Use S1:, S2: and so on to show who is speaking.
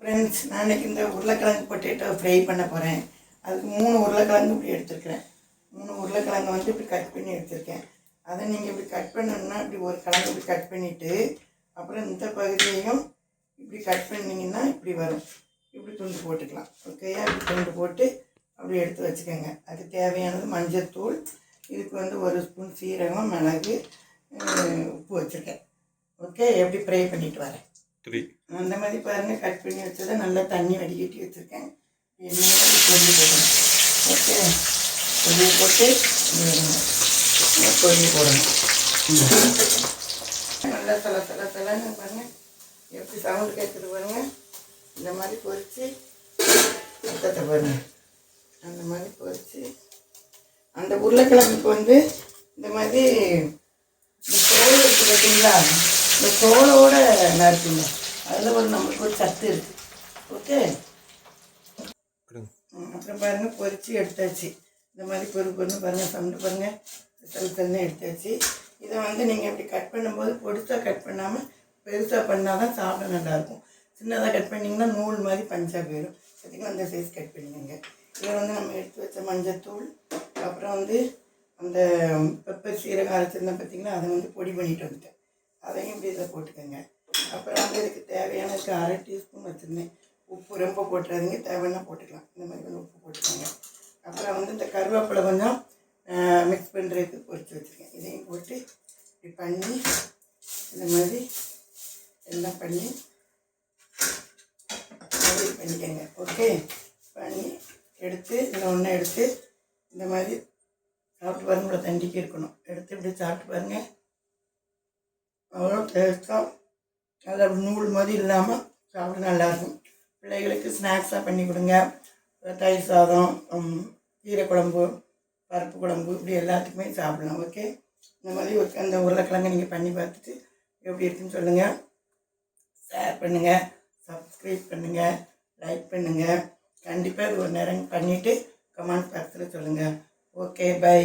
S1: Friends, நான் இன்றைக்கி இந்த உருளைக்கிழங்கு பொட்டேட்டோ ஃப்ரை பண்ண போகிறேன். அதுக்கு 3 உருளைக்கிழங்கு இப்படி எடுத்துருக்கிறேன். 3 உருளைக்கிழங்கு வந்து இப்படி கட் பண்ணி எடுத்துருக்கேன். அதை நீங்கள் இப்படி கட் பண்ணணுன்னா இப்படி ஒரு கிழங்கு இப்படி கட் பண்ணிவிட்டு அப்புறம் இந்த பகுதியையும் இப்படி கட் பண்ணிங்கன்னா இப்படி வரும். இப்படி துண்டு போட்டுக்கலாம். ஓகேயா? இப்படி துண்டு போட்டு அப்படி எடுத்து வச்சுக்கோங்க. அதுக்கு தேவையானது மஞ்சள்தூள், இதுக்கு வந்து 1 ஸ்பூன் சீரகம், மிளகு, உப்பு வச்சுருக்கேன். ஓகே, எப்படி ஃப்ரை பண்ணிவிட்டு வரேன். அந்த மாதிரி பாருங்கள், கட் பண்ணி வச்சதை நல்லா தண்ணி வடிகட்டி வச்சுருக்கேன். எண்ணெயில் கொல்லி போடணும். ஓகே, கொல்லி போட்டு கொல்லி போடணும். நல்லா சலன்னு பாருங்கள் எப்படி சவுண்டு கேட்குது பாருங்கள். இந்த மாதிரி பொரித்து மொத்தத்தை பாருங்கள். அந்த மாதிரி பொரித்து அந்த உருளைக்கிழங்குக்கு வந்து இந்த மாதிரி இந்த தோல் இருக்குது பார்த்தீங்களா, இந்த தோலோடு நறுக்குங்க. அதில் நம்மளுக்கு ஒரு சத்து இருக்குது. ஓகே, அப்புறம் பாருங்கள் பொரித்து எடுத்தாச்சு. இந்த மாதிரி பொறுன்னு பாருங்கள், சவுண்டு பாருங்கள், சவுத்தன்னு எடுத்தாச்சு. இதை வந்து நீங்கள் இப்படி கட் பண்ணும்போது பொடிசாக கட் பண்ணாமல் பெருசாக பண்ணால் தான் சாப்பிட நல்லாயிருக்கும். சின்னதாக கட் பண்ணிங்கன்னா நூல் மாதிரி பஞ்சாக போயிடும். அதுக்கு அந்த சைஸ் கட் பண்ணிக்கோங்க. இதில் வந்து நம்ம எடுத்து வச்ச மஞ்சள்தூள், அப்புறம் வந்து அந்த பெப்பர் சீரகம் அரைச்சிருந்தேன் பார்த்தீங்களா, அதை வந்து பொடி பண்ணிட்டு வந்துட்டேன். அதையும் இப்படி இதில் போட்டுக்கோங்க. அப்புறம் வந்து இதுக்கு தேவையானதுக்கு 1/2 டீஸ்பூன் வச்சுருந்தேன். உப்பு ரொம்ப போட்டுறாதீங்க, தேவைன்னா போட்டுக்கலாம். இந்த மாதிரி கொஞ்சம் உப்பு போட்டுக்கோங்க. அப்புறம் வந்து இந்த கருவேப்பிலை கொஞ்சம் மிக்ஸ் பண்ணுறதுக்கு பொரித்து வச்சுருக்கேன். இதையும் போட்டு இப்படி பண்ணி இந்த மாதிரி எல்லாம் பண்ணி மாதிரி பண்ணிக்கோங்க. ஓகே, பண்ணி எடுத்து இன்னொன்று எடுத்து இந்த மாதிரி சாப்பிட்டு பாருங்கள, தண்டிக்கு இருக்கணும். எடுத்து இப்படி சாப்பிட்டு பாருங்கள், அவ்வளோ டேஸ்ட்டாக நல்லா நூல் மாதிரி இல்லாமல் சாப்பிட நல்லாயிருக்கும். பிள்ளைகளுக்கு ஸ்நாக்ஸாக பண்ணி கொடுங்க. தயிர் சாதம், கீரைக்குழம்பு, பருப்பு குழம்பு, இப்படி எல்லாத்துக்குமே சாப்பிடலாம். ஓகே, இந்த மாதிரி அந்த உருளைக்கிழங்கு நீங்கள் பண்ணி பார்த்துட்டு எப்படி இருக்குன்னு சொல்லுங்கள். ஷேர் பண்ணுங்கள், சப்ஸ்கிரைப் பண்ணுங்கள், லைக் பண்ணுங்கள். கண்டிப்பாக இது ஒரு நேரம் பண்ணிவிட்டு கமெண்ட் பாக்ஸில் சொல்லுங்கள். Okay, by.